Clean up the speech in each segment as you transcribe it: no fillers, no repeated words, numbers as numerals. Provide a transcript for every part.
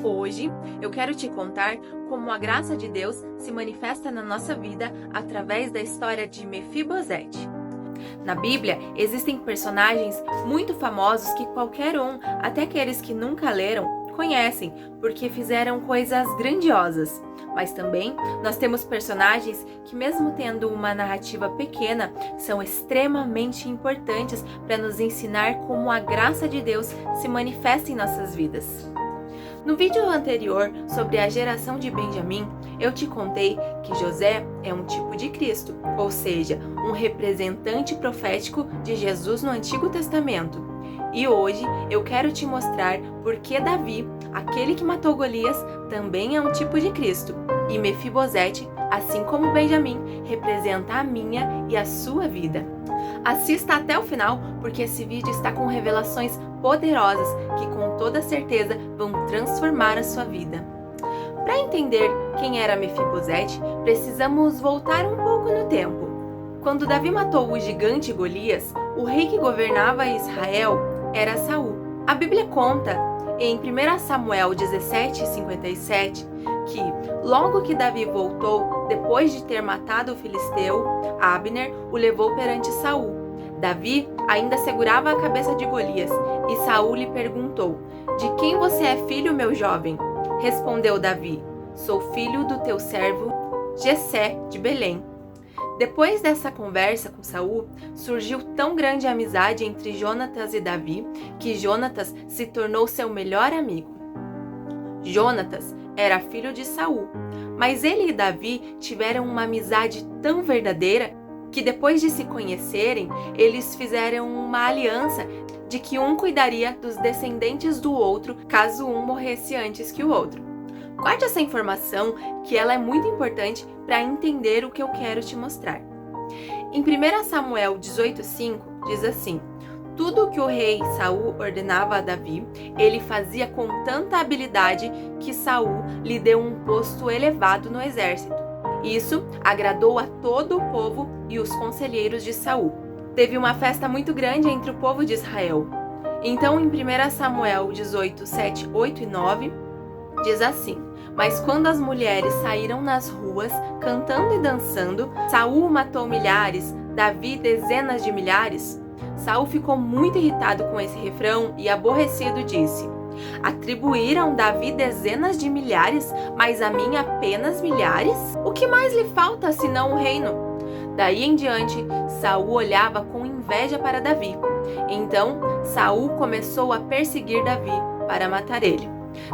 Hoje eu quero te contar como a graça de Deus se manifesta na nossa vida através da história de Mefibosete. Na Bíblia existem personagens muito famosos que qualquer um, até aqueles que nunca leram, conhecem porque fizeram coisas grandiosas. Mas também nós temos personagens que, mesmo tendo uma narrativa pequena, são extremamente importantes para nos ensinar como a graça de Deus se manifesta em nossas vidas. No vídeo anterior sobre a geração de Benjamim, eu te contei que José é um tipo de Cristo, ou seja, um representante profético de Jesus no Antigo Testamento. E hoje eu quero te mostrar por que Davi, aquele que matou Golias, também é um tipo de Cristo. E Mefibosete, assim como Benjamim, representa a minha e a sua vida. Assista até o final, porque esse vídeo está com revelações poderosas que com toda certeza vão transformar a sua vida. Para entender quem era Mefibosete, precisamos voltar um pouco no tempo. Quando Davi matou o gigante Golias, o rei que governava Israel era Saul. A Bíblia conta em 1 Samuel 17:57 que, logo que Davi voltou, depois de ter matado o filisteu, Abner o levou perante Saul. Davi ainda segurava a cabeça de Golias e Saul lhe perguntou: "De quem você é filho, meu jovem?" Respondeu Davi: "Sou filho do teu servo Jessé de Belém." Depois dessa conversa com Saul, surgiu tão grande amizade entre Jonatas e Davi que Jonatas se tornou seu melhor amigo. Jonatas era filho de Saul, mas ele e Davi tiveram uma amizade tão verdadeira que depois de se conhecerem, eles fizeram uma aliança de que um cuidaria dos descendentes do outro caso um morresse antes que o outro. Guarde essa informação, que ela é muito importante para entender o que eu quero te mostrar. Em 1 Samuel 18:5 diz assim: "Tudo o que o rei Saul ordenava a Davi, ele fazia com tanta habilidade que Saul lhe deu um posto elevado no exército. Isso agradou a todo o povo e os conselheiros de Saul. Teve uma festa muito grande entre o povo de Israel." Então, em 1 Samuel 18:7, 8 e 9, diz assim: "Mas quando as mulheres saíram nas ruas, cantando e dançando, Saul matou milhares, Davi dezenas de milhares." Saul ficou muito irritado com esse refrão e, aborrecido, disse: "Atribuíram Davi dezenas de milhares, mas a mim apenas milhares? O que mais lhe falta senão o reino?" Daí em diante, Saul olhava com inveja para Davi. Então, Saul começou a perseguir Davi para matar ele.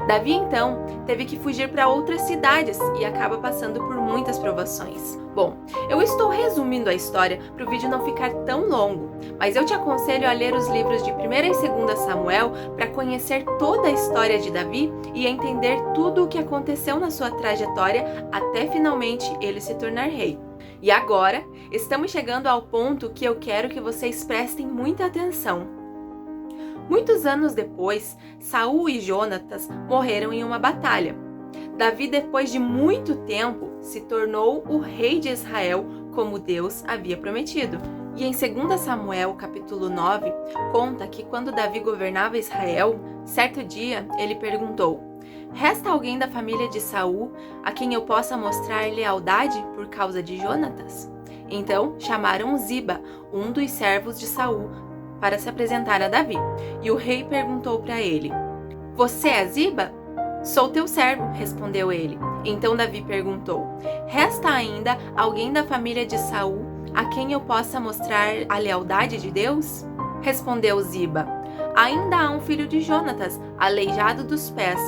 Davi, então, teve que fugir para outras cidades e acaba passando por muitas provações. Bom, eu estou resumindo a história para o vídeo não ficar tão longo, mas eu te aconselho a ler os livros de 1 e 2 Samuel para conhecer toda a história de Davi e entender tudo o que aconteceu na sua trajetória até finalmente ele se tornar rei. E agora, estamos chegando ao ponto que eu quero que vocês prestem muita atenção. Muitos anos depois, Saul e Jonatas morreram em uma batalha. Davi, depois de muito tempo, se tornou o rei de Israel, como Deus havia prometido. E em 2 Samuel, capítulo 9, conta que quando Davi governava Israel, certo dia ele perguntou: "Resta alguém da família de Saul a quem eu possa mostrar lealdade por causa de Jonatas?" Então chamaram Ziba, um dos servos de Saul, para se apresentar a Davi. E o rei perguntou para ele: "Você é Ziba?" "Sou teu servo", respondeu ele. Então Davi perguntou: "Resta ainda alguém da família de Saul a quem eu possa mostrar a lealdade de Deus?" Respondeu Ziba: "Ainda há um filho de Jonatas, aleijado dos pés."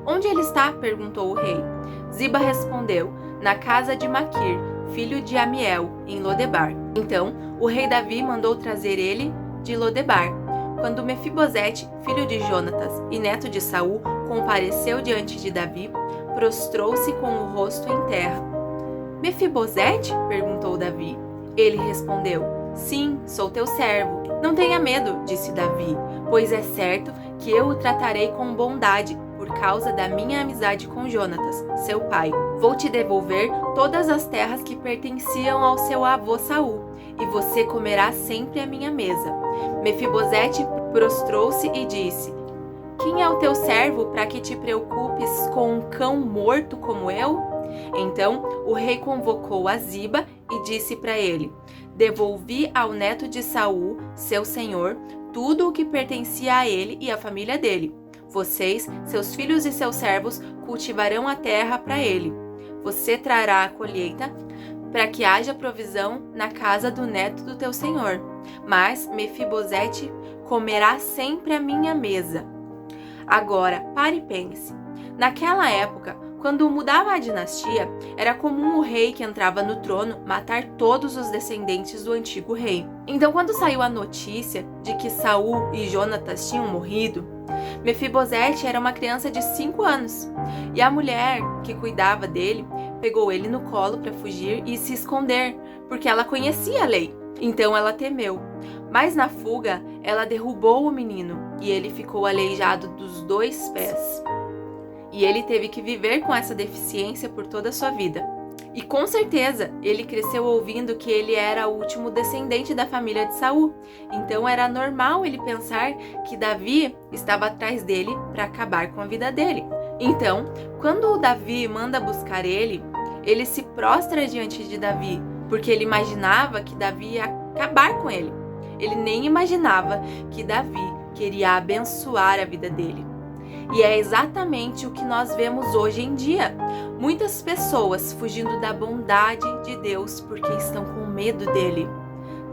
"Onde ele está?" perguntou o rei. Ziba respondeu: "Na casa de Maquir, filho de Amiel, em Lodebar." Então o rei Davi mandou trazer ele de Lodebar. Quando Mefibosete, filho de Jonatas e neto de Saul, compareceu diante de Davi, prostrou-se com o rosto em terra. "Mefibosete?" perguntou Davi. Ele respondeu: "Sim, sou teu servo." "Não tenha medo", disse Davi, "pois é certo que eu o tratarei com bondade, por causa da minha amizade com Jonatas, seu pai. Vou te devolver todas as terras que pertenciam ao seu avô Saul, e você comerá sempre à minha mesa." Mefibosete prostrou-se e disse: quem é o teu servo para que te preocupes com um cão morto como eu? Então o rei convocou a Ziba e disse para ele: devolvi ao neto de Saul, seu senhor, tudo o que pertencia a ele e à família dele. Vocês, seus filhos e seus servos, cultivarão a terra para ele. Você trará a colheita para que haja provisão na casa do neto do teu senhor. Mas Mefibosete comerá sempre à minha mesa. Agora, pare e pense. Naquela época, quando mudava a dinastia, era comum o rei que entrava no trono matar todos os descendentes do antigo rei. Então, quando saiu a notícia de que Saul e Jonatas tinham morrido, Mefibosete era uma criança de 5 anos, e a mulher que cuidava dele pegou ele no colo para fugir e se esconder, porque ela conhecia a lei. Então ela temeu. Mas na fuga, ela derrubou o menino e ele ficou aleijado dos 2 pés. E ele teve que viver com essa deficiência por toda a sua vida. E com certeza, ele cresceu ouvindo que ele era o último descendente da família de Saul. Então era normal ele pensar que Davi estava atrás dele para acabar com a vida dele. Então, quando o Davi manda buscar ele se prostra diante de Davi, porque ele imaginava que Davi ia acabar com ele. Ele nem imaginava que Davi queria abençoar a vida dele. E é exatamente o que nós vemos hoje em dia. Muitas pessoas fugindo da bondade de Deus porque estão com medo dele.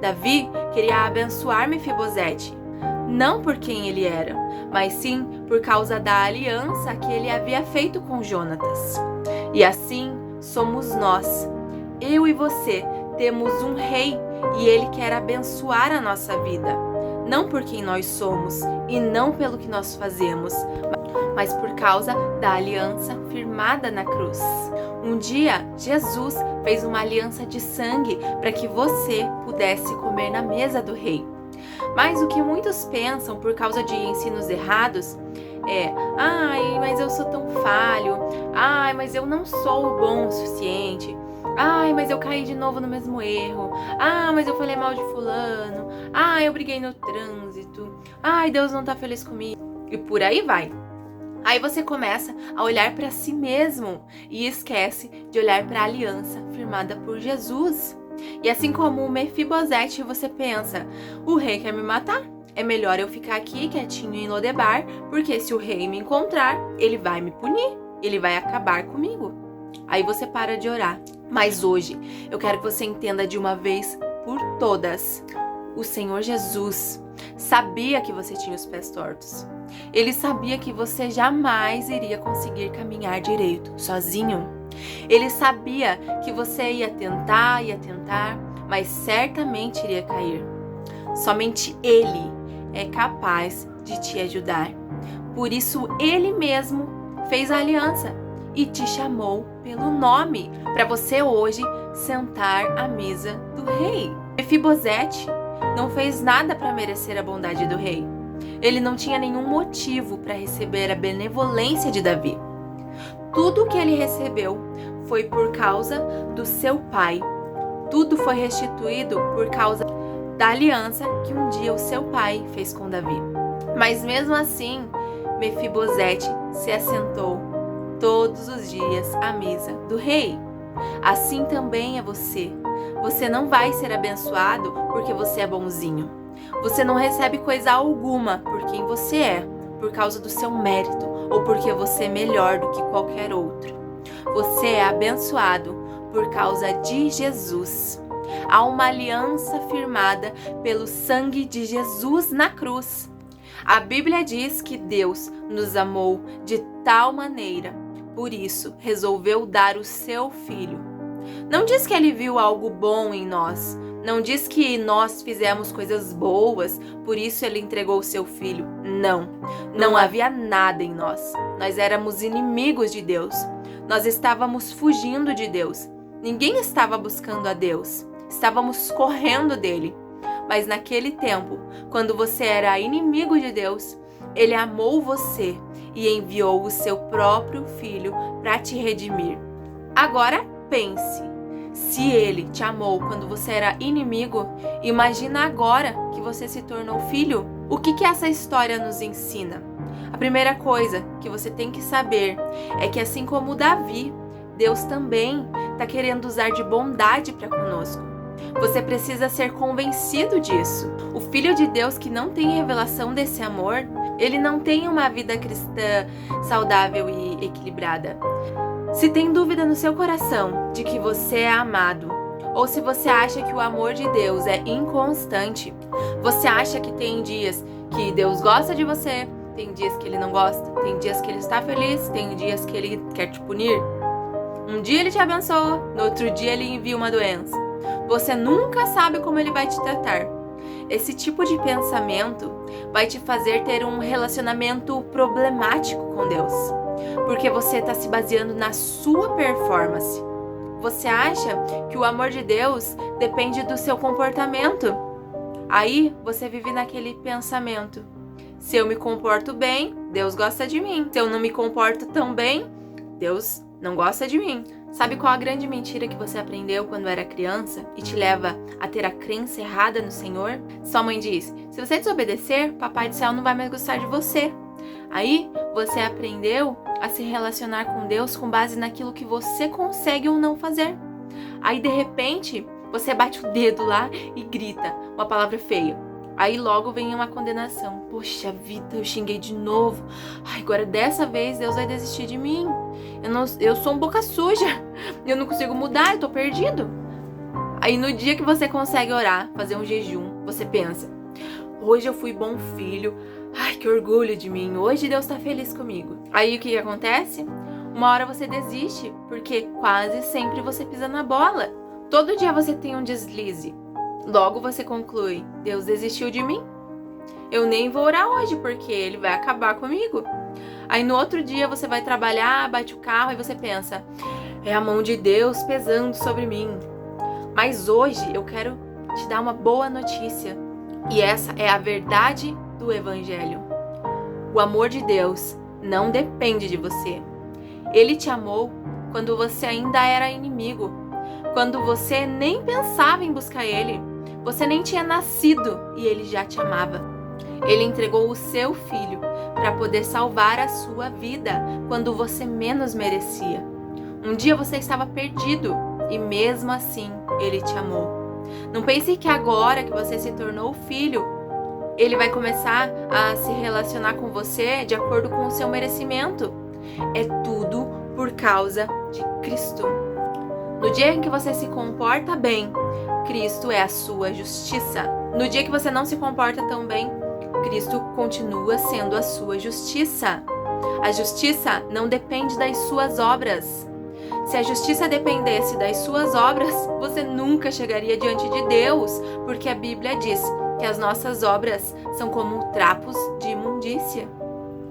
Davi queria abençoar Mefibosete, não por quem ele era, mas sim por causa da aliança que ele havia feito com Jonatas. E assim somos nós. Eu e você temos um rei e ele quer abençoar a nossa vida, não por quem nós somos e não pelo que nós fazemos, mas por causa da aliança firmada na cruz. Um dia, Jesus fez uma aliança de sangue para que você pudesse comer na mesa do rei. Mas o que muitos pensam por causa de ensinos errados é: ai, mas eu sou tão falho, ai, mas eu não sou bom o suficiente, ai, mas eu caí de novo no mesmo erro, ah, mas eu falei mal de fulano, ai, eu briguei no trânsito, ai, Deus não tá feliz comigo, e por aí vai. Aí você começa a olhar para si mesmo e esquece de olhar para a aliança firmada por Jesus. E assim como o Mefibosete, você pensa: o rei quer me matar, é melhor eu ficar aqui quietinho em Lodebar, porque se o rei me encontrar, ele vai me punir, ele vai acabar comigo. Aí você para de orar. Mas hoje eu quero que você entenda de uma vez por todas: o Senhor Jesus sabia que você tinha os pés tortos. Ele sabia que você jamais iria conseguir caminhar direito, sozinho. Ele sabia que você ia tentar, mas certamente iria cair. Somente Ele é capaz de te ajudar. Por isso, Ele mesmo fez a aliança e te chamou pelo nome, para você hoje sentar à mesa do rei. Mefibosete não fez nada para merecer a bondade do rei. Ele não tinha nenhum motivo para receber a benevolência de Davi. Tudo o que ele recebeu foi por causa do seu pai. Tudo foi restituído por causa da aliança que um dia o seu pai fez com Davi. Mas mesmo assim, Mefibosete se assentou todos os dias à mesa do rei. Assim também é você. Você não vai ser abençoado porque você é bonzinho. Você não recebe coisa alguma por quem você é, por causa do seu mérito ou porque você é melhor do que qualquer outro. Você é abençoado por causa de Jesus. Há uma aliança firmada pelo sangue de Jesus na cruz. A Bíblia diz que Deus nos amou de tal maneira, por isso resolveu dar o seu Filho. Não diz que ele viu algo bom em nós. Não diz que nós fizemos coisas boas, por isso ele entregou o seu Filho. Não havia nada em nós. Nós éramos inimigos de Deus. Nós estávamos fugindo de Deus. Ninguém estava buscando a Deus. Estávamos correndo dele. Mas naquele tempo, quando você era inimigo de Deus, ele amou você e enviou o seu próprio Filho para te redimir. Agora pense. Se ele te amou quando você era inimigo, imagina agora que você se tornou filho. O que essa história nos ensina? A primeira coisa que você tem que saber é que, assim como Davi, Deus também está querendo usar de bondade para conosco. Você precisa ser convencido disso. O Filho de Deus que não tem revelação desse amor, ele não tem uma vida cristã saudável e equilibrada. Se tem dúvida no seu coração de que você é amado, ou se você acha que o amor de Deus é inconstante, você acha que tem dias que Deus gosta de você, tem dias que ele não gosta, tem dias que ele está feliz, tem dias que ele quer te punir. Um dia ele te abençoa, no outro dia ele envia uma doença. Você nunca sabe como ele vai te tratar. Esse tipo de pensamento vai te fazer ter um relacionamento problemático com Deus, porque você está se baseando na sua performance. Você acha que o amor de Deus depende do seu comportamento. Aí você vive naquele pensamento: se eu me comporto bem, Deus gosta de mim. Se eu não me comporto tão bem, Deus não gosta de mim. Sabe qual a grande mentira que você aprendeu quando era criança e te leva a ter a crença errada no Senhor? Sua mãe diz: se você desobedecer, Papai do Céu não vai mais gostar de você. Aí você aprendeu a se relacionar com Deus com base naquilo que você consegue ou não fazer. Aí de repente você bate o dedo lá e grita uma palavra feia. Aí logo vem uma condenação. Poxa vida, eu xinguei de novo. Ai, agora dessa vez Deus vai desistir de mim. Eu sou um boca suja. Eu não consigo mudar, eu tô perdido. Aí no dia que você consegue orar, fazer um jejum, você pensa: hoje eu fui bom filho. Ai, que orgulho de mim. Hoje Deus tá feliz comigo. Aí o que acontece? Uma hora você desiste, porque quase sempre você pisa na bola. Todo dia você tem um deslize. Logo você conclui: Deus desistiu de mim? Eu nem vou orar hoje porque ele vai acabar comigo. Aí no outro dia você vai trabalhar, bate o carro e você pensa: é a mão de Deus pesando sobre mim. Mas hoje eu quero te dar uma boa notícia. E essa é a verdade do Evangelho. O amor de Deus não depende de você. Ele te amou quando você ainda era inimigo, quando você nem pensava em buscar ele. Você nem tinha nascido e ele já te amava. Ele entregou o seu filho para poder salvar a sua vida quando você menos merecia. Um dia você estava perdido e mesmo assim ele te amou. Não pense que agora que você se tornou filho, ele vai começar a se relacionar com você de acordo com o seu merecimento. É tudo por causa de Cristo. No dia em que você se comporta bem, Cristo é a sua justiça. No dia que você não se comporta tão bem, Cristo continua sendo a sua justiça. A justiça não depende das suas obras. Se a justiça dependesse das suas obras, você nunca chegaria diante de Deus, porque a Bíblia diz que as nossas obras são como trapos de imundícia.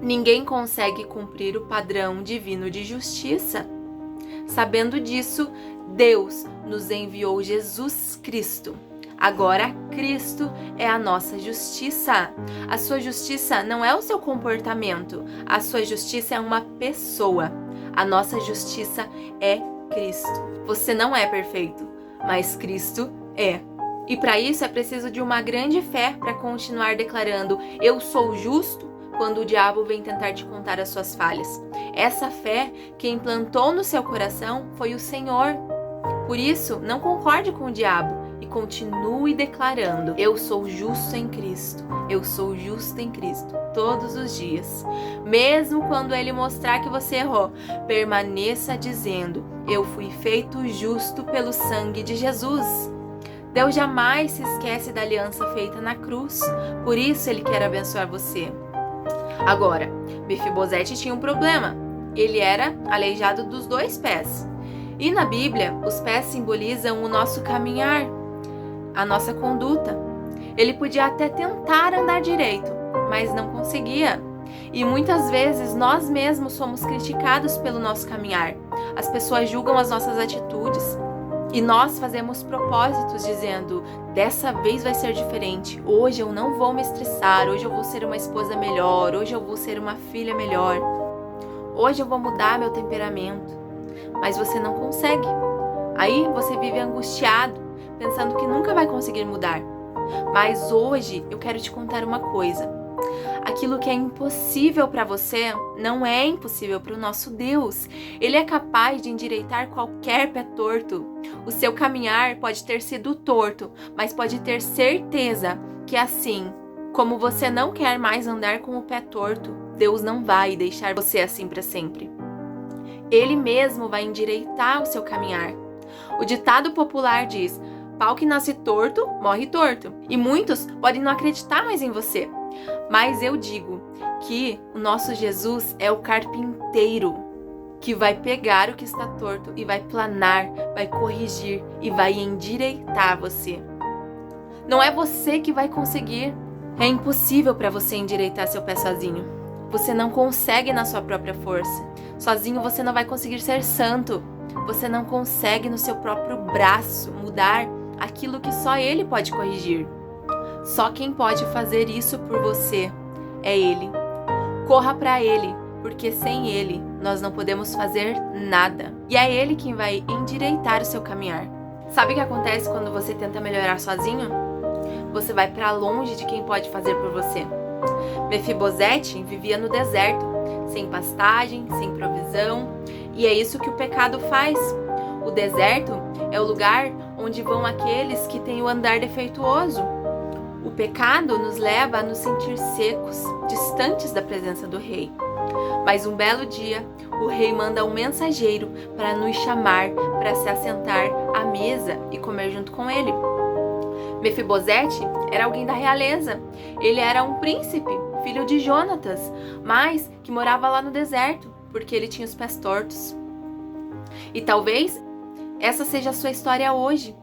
Ninguém consegue cumprir o padrão divino de justiça. Sabendo disso, Deus nos enviou Jesus Cristo. Agora, Cristo é a nossa justiça. A sua justiça não é o seu comportamento. A sua justiça é uma pessoa. A nossa justiça é Cristo. Você não é perfeito, mas Cristo é. E para isso é preciso de uma grande fé para continuar declarando: eu sou justo, quando o diabo vem tentar te contar as suas falhas. Essa fé que implantou no seu coração foi o Senhor. Por isso, não concorde com o diabo e continue declarando: eu sou justo em Cristo, eu sou justo em Cristo, todos os dias. Mesmo quando ele mostrar que você errou, permaneça dizendo: eu fui feito justo pelo sangue de Jesus. Deus jamais se esquece da aliança feita na cruz, por isso ele quer abençoar você. Agora, Mefibosete tinha um problema. Ele era aleijado dos 2 pés. E na Bíblia, os pés simbolizam o nosso caminhar, a nossa conduta. Ele podia até tentar andar direito, mas não conseguia. E muitas vezes nós mesmos somos criticados pelo nosso caminhar. As pessoas julgam as nossas atitudes e nós fazemos propósitos dizendo: dessa vez vai ser diferente, hoje eu não vou me estressar, hoje eu vou ser uma esposa melhor, hoje eu vou ser uma filha melhor, hoje eu vou mudar meu temperamento. Mas você não consegue. Aí você vive angustiado, pensando que nunca vai conseguir mudar. Mas hoje eu quero te contar uma coisa. Aquilo que é impossível para você não é impossível para o nosso Deus. Ele é capaz de endireitar qualquer pé torto. O seu caminhar pode ter sido torto, mas pode ter certeza que assim como você não quer mais andar com o pé torto, Deus não vai deixar você assim para sempre. Ele mesmo vai endireitar o seu caminhar. O ditado popular diz: pau que nasce torto, morre torto. E muitos podem não acreditar mais em você. Mas eu digo que o nosso Jesus é o carpinteiro que vai pegar o que está torto e vai planar, vai corrigir e vai endireitar você. Não é você que vai conseguir. É impossível para você endireitar seu pé sozinho. Você não consegue na sua própria força. Sozinho você não vai conseguir ser santo. Você não consegue no seu próprio braço mudar aquilo que só Ele pode corrigir. Só quem pode fazer isso por você é Ele. Corra para Ele, porque sem Ele nós não podemos fazer nada. E é Ele quem vai endireitar o seu caminhar. Sabe o que acontece quando você tenta melhorar sozinho? Você vai para longe de quem pode fazer por você. Mefibosete vivia no deserto, sem pastagem, sem provisão, e é isso que o pecado faz. O deserto é o lugar onde vão aqueles que têm o andar defeituoso. O pecado nos leva a nos sentir secos, distantes da presença do rei. Mas um belo dia, o rei manda um mensageiro para nos chamar para se assentar à mesa e comer junto com ele. Mefibosete era alguém da realeza. Ele era um príncipe, filho de Jonatas, mas que morava lá no deserto, porque ele tinha os pés tortos. E talvez essa seja a sua história hoje.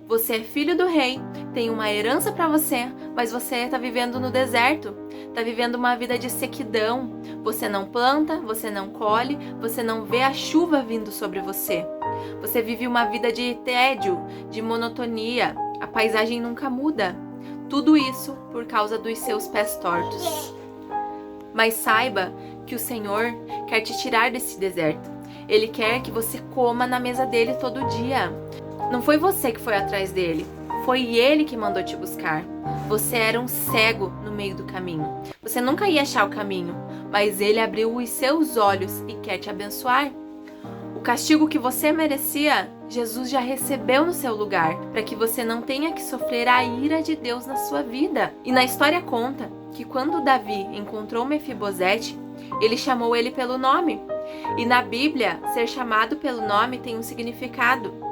Você é filho do rei, tem uma herança para você, mas você está vivendo no deserto, está vivendo uma vida de sequidão. Você não planta, você não colhe, você não vê a chuva vindo sobre você. Você vive uma vida de tédio, de monotonia, a paisagem nunca muda. Tudo isso por causa dos seus pés tortos. Mas saiba que o Senhor quer te tirar desse deserto. Ele quer que você coma na mesa dele todo dia. Não foi você que foi atrás dele, foi ele que mandou te buscar. Você era um cego no meio do caminho. Você nunca ia achar o caminho, mas ele abriu os seus olhos e quer te abençoar. O castigo que você merecia, Jesus já recebeu no seu lugar, para que você não tenha que sofrer a ira de Deus na sua vida. E na história conta que quando Davi encontrou Mefibosete, ele chamou ele pelo nome. E na Bíblia, ser chamado pelo nome tem um significado.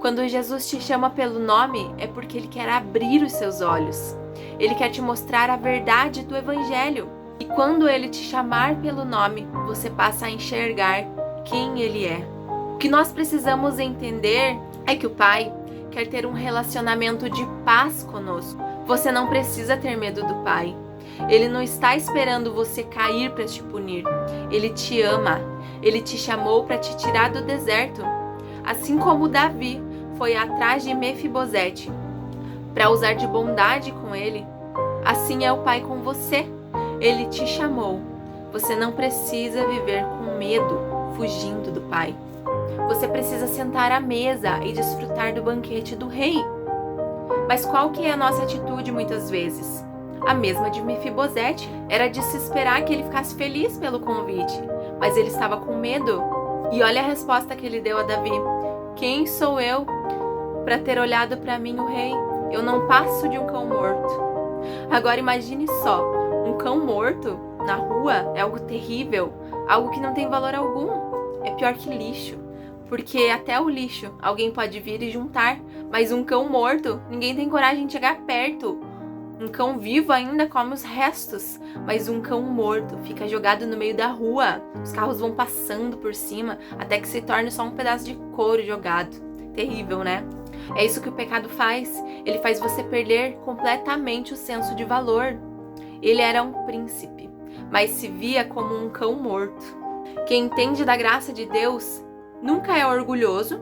Quando Jesus te chama pelo nome, é porque Ele quer abrir os seus olhos. Ele quer te mostrar a verdade do Evangelho. E quando Ele te chamar pelo nome, você passa a enxergar quem Ele é. O que nós precisamos entender é que o Pai quer ter um relacionamento de paz conosco. Você não precisa ter medo do Pai. Ele não está esperando você cair para te punir. Ele te ama. Ele te chamou para te tirar do deserto. Assim como Davi foi atrás de Mefibosete para usar de bondade com ele, assim é o Pai com você. Ele te chamou. Você não precisa viver com medo, fugindo do Pai. Você precisa sentar à mesa e desfrutar do banquete do rei. Mas qual que é a nossa atitude muitas vezes? A mesma de Mefibosete. Era de se esperar que ele ficasse feliz pelo convite, mas ele estava com medo. E olha a resposta que ele deu a Davi: quem sou eu para ter olhado para mim o rei? Eu não passo de um cão morto. Agora imagine só, um cão morto na rua é algo terrível, algo que não tem valor algum. É pior que lixo, porque até o lixo alguém pode vir e juntar, mas um cão morto, ninguém tem coragem de chegar perto. Um cão vivo ainda come os restos, mas um cão morto fica jogado no meio da rua. Os carros vão passando por cima até que se torne só um pedaço de couro jogado. Terrível, né? É isso que o pecado faz. Ele faz você perder completamente o senso de valor. Ele era um príncipe, mas se via como um cão morto. Quem entende da graça de Deus nunca é orgulhoso,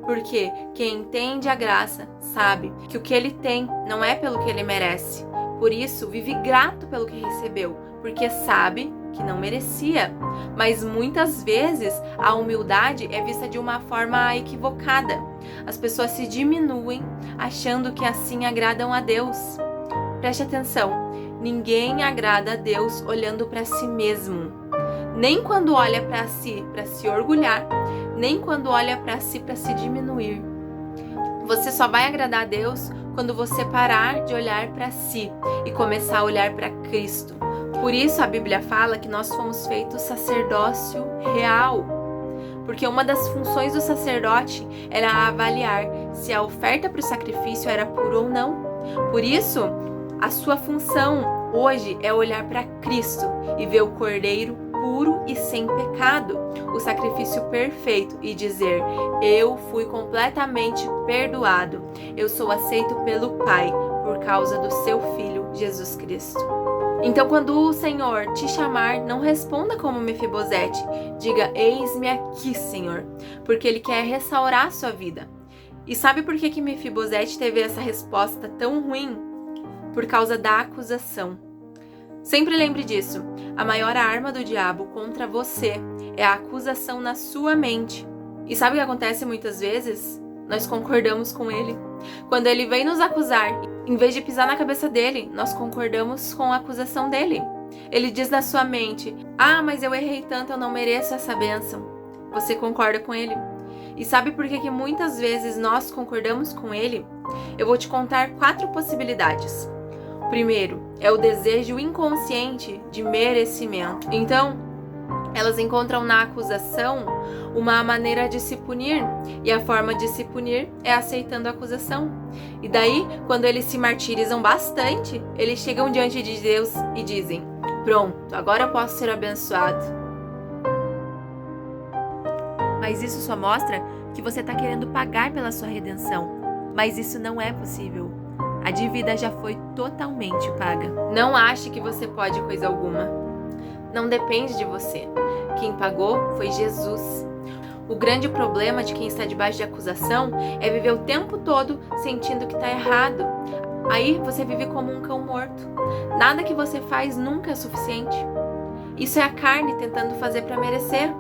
porque quem entende a graça sabe que o que ele tem não é pelo que ele merece. Por isso, vive grato pelo que recebeu, porque sabe que não merecia. Mas muitas vezes a humildade é vista de uma forma equivocada. As pessoas se diminuem achando que assim agradam a Deus. Preste atenção, Ninguém agrada a Deus olhando para si mesmo. Nem quando olha para si para se orgulhar, nem quando olha para si para se diminuir. Você só vai agradar a Deus quando você parar de olhar para si e começar a olhar para Cristo. Por isso a Bíblia fala que nós fomos feitos sacerdócio real. Porque uma das funções do sacerdote era avaliar se a oferta para o sacrifício era pura ou não. Por isso, a sua função hoje é olhar para Cristo e ver o Cordeiro puro e sem pecado, o sacrifício perfeito, e dizer: eu fui completamente perdoado, eu sou aceito pelo Pai por causa do seu Filho Jesus Cristo. Então, quando o Senhor te chamar, não responda como Mefibosete. Diga: eis-me aqui, Senhor, porque Ele quer restaurar a sua vida. E sabe por que Mefibosete teve essa resposta tão ruim? Por causa da acusação. Sempre lembre disso. A maior arma do diabo contra você é a acusação na sua mente. E sabe o que acontece muitas vezes? Nós concordamos com ele. Quando ele vem nos acusar, em vez de pisar na cabeça dele, nós concordamos com a acusação dele. Ele diz na sua mente: ah, mas eu errei tanto, eu não mereço essa bênção. Você concorda com ele. E sabe por que muitas vezes nós concordamos com ele? Eu vou te contar 4 possibilidades. Primeiro, é o desejo inconsciente de merecimento. Então, elas encontram na acusação uma maneira de se punir, e a forma de se punir é aceitando a acusação. E daí, quando eles se martirizam bastante, eles chegam diante de Deus e dizem: pronto, agora eu posso ser abençoado. Mas isso só mostra que você está querendo pagar pela sua redenção. Mas isso não é possível. A dívida já foi totalmente paga. Não ache que você pode coisa alguma. Não depende de você. Quem pagou foi Jesus. O grande problema de quem está debaixo de acusação é viver o tempo todo sentindo que está errado. Aí você vive como um cão morto. Nada que você faz nunca é suficiente. Isso é a carne tentando fazer para merecer.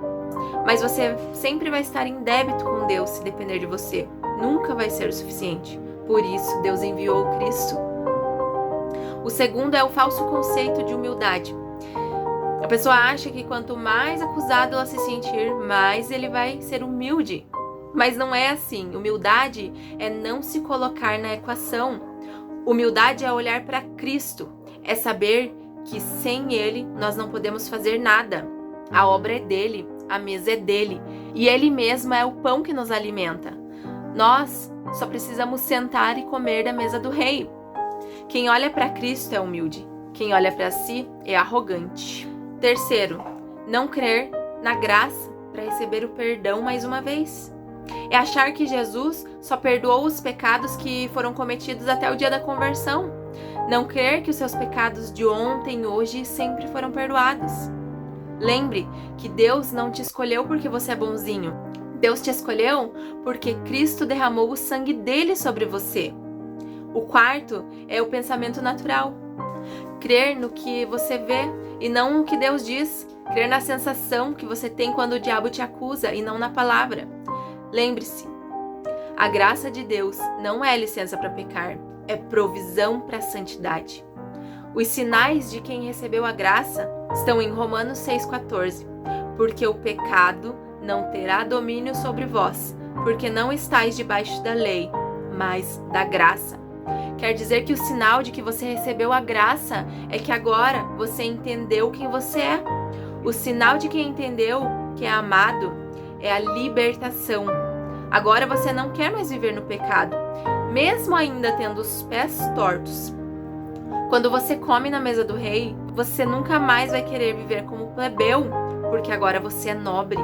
Mas você sempre vai estar em débito com Deus se depender de você. Nunca vai ser o suficiente. Por isso, Deus enviou Cristo. O segundo é o falso conceito de humildade. A pessoa acha que quanto mais acusado ela se sentir, mais ele vai ser humilde. Mas não é assim. Humildade é não se colocar na equação. Humildade é olhar para Cristo. É saber que sem Ele nós não podemos fazer nada. A obra é dele, a mesa é dele. E Ele mesmo é o pão que nos alimenta. Nós só precisamos sentar e comer da mesa do Rei. Quem olha para Cristo é humilde. Quem olha para si é arrogante. Terceiro, não crer na graça para receber o perdão mais uma vez. É achar que Jesus só perdoou os pecados que foram cometidos até o dia da conversão. Não crer que os seus pecados de ontem, hoje e sempre foram perdoados. Lembre que Deus não te escolheu porque você é bonzinho. Deus te escolheu porque Cristo derramou o sangue dele sobre você. O quarto é o pensamento natural. Crer no que você vê e não no que Deus diz. Crer na sensação que você tem quando o diabo te acusa e não na palavra. Lembre-se, a graça de Deus não é licença para pecar, é provisão para a santidade. Os sinais de quem recebeu a graça estão em Romanos 6,14. Porque o pecado não terá domínio sobre vós, porque não estáis debaixo da lei, mas da graça. Quer dizer que o sinal de que você recebeu a graça é que agora você entendeu quem você é. O sinal de quem entendeu que é amado é a libertação. Agora você não quer mais viver no pecado, mesmo ainda tendo os pés tortos. Quando você come na mesa do rei, você nunca mais vai querer viver como plebeu, porque agora você é nobre.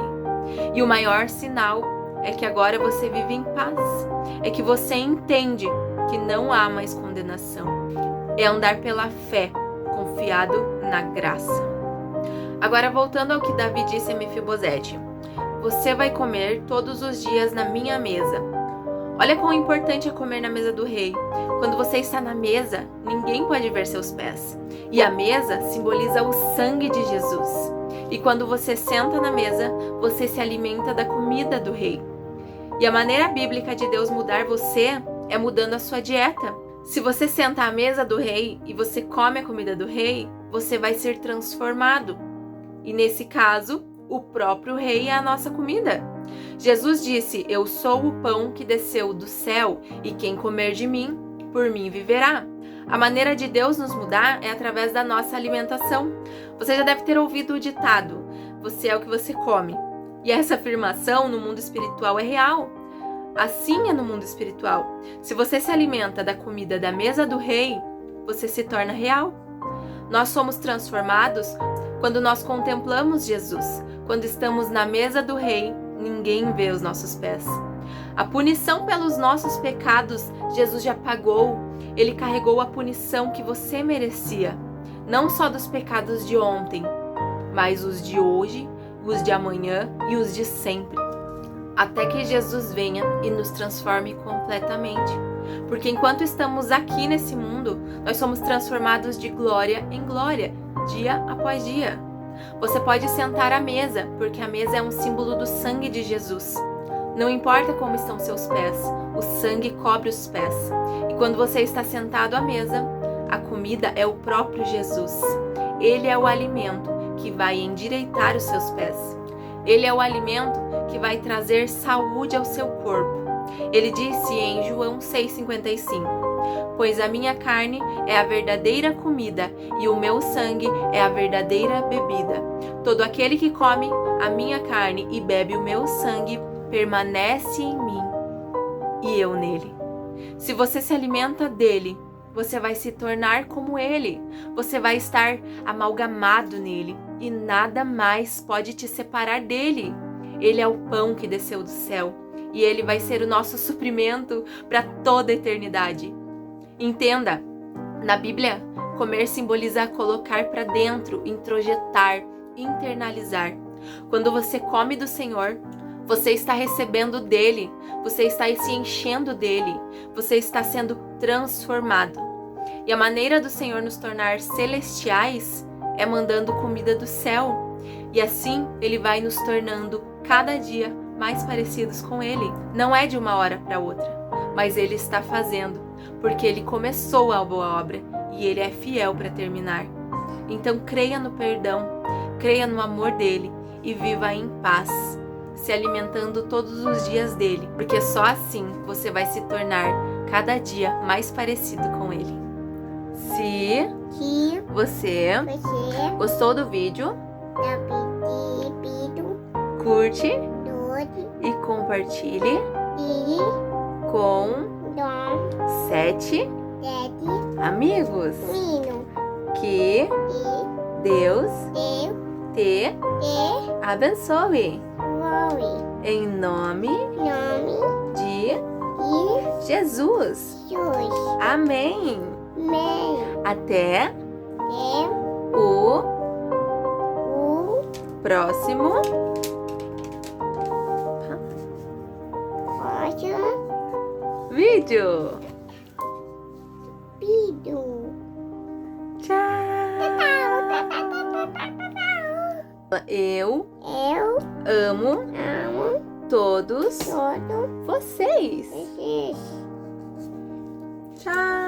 E o maior sinal é que agora você vive em paz. É que você entende que não há mais condenação. É andar pela fé, confiado na graça. Agora, voltando ao que Davi disse a Mefibosete: você vai comer todos os dias na minha mesa. Olha quão importante é comer na mesa do rei. Quando você está na mesa, ninguém pode ver seus pés. E a mesa simboliza o sangue de Jesus. E quando você senta na mesa, você se alimenta da comida do rei. E a maneira bíblica de Deus mudar você é mudando a sua dieta. Se você senta à mesa do rei e você come a comida do rei, você vai ser transformado. E nesse caso, o próprio rei é a nossa comida. Jesus disse: eu sou o pão que desceu do céu, e quem comer de mim, por mim viverá. A maneira de Deus nos mudar é através da nossa alimentação. Você já deve ter ouvido o ditado: você é o que você come. E essa afirmação no mundo espiritual é real. Assim é no mundo espiritual. Se você se alimenta da comida da mesa do rei, você se torna real. Nós somos transformados quando nós contemplamos Jesus. Quando estamos na mesa do rei, ninguém vê os nossos pés. A punição pelos nossos pecados, Jesus já pagou. Ele carregou a punição que você merecia. Não só dos pecados de ontem, mas os de hoje, os de amanhã e os de sempre. Até que Jesus venha e nos transforme completamente. Porque enquanto estamos aqui nesse mundo, nós somos transformados de glória em glória, dia após dia. Você pode sentar à mesa, porque a mesa é um símbolo do sangue de Jesus. Não importa como estão seus pés, o sangue cobre os pés. E quando você está sentado à mesa, a comida é o próprio Jesus. Ele é o alimento que vai endireitar os seus pés. Ele é o alimento que vai trazer saúde ao seu corpo. Ele disse em João 6,55: pois a minha carne é a verdadeira comida e o meu sangue é a verdadeira bebida. Todo aquele que come a minha carne e bebe o meu sangue permanece em mim e eu nele. Se você se alimenta dele, você vai se tornar como ele. Você vai estar amalgamado nele e nada mais pode te separar dele. Ele é o pão que desceu do céu e ele vai ser o nosso suprimento para toda a eternidade. Entenda, na Bíblia, comer simboliza colocar para dentro, introjetar, internalizar. Quando você come do Senhor, você está recebendo dele, você está se enchendo dele, você está sendo transformado. E a maneira do Senhor nos tornar celestiais é mandando comida do céu. E assim ele vai nos tornando cada dia mais parecidos com ele. Não é de uma hora para outra, mas ele está fazendo, porque ele começou a boa obra e ele é fiel para terminar. Então creia no perdão, creia no amor dele e viva em paz, se alimentando todos os dias dele, porque só assim você vai se tornar cada dia mais parecido com ele. Se você gostou do vídeo, curte e compartilhe com 7 amigos. Que Deus te abençoe. Em nome de Jesus. Amém. Até o próximo vídeo. Tchau. Eu amo todos vocês. Tchau.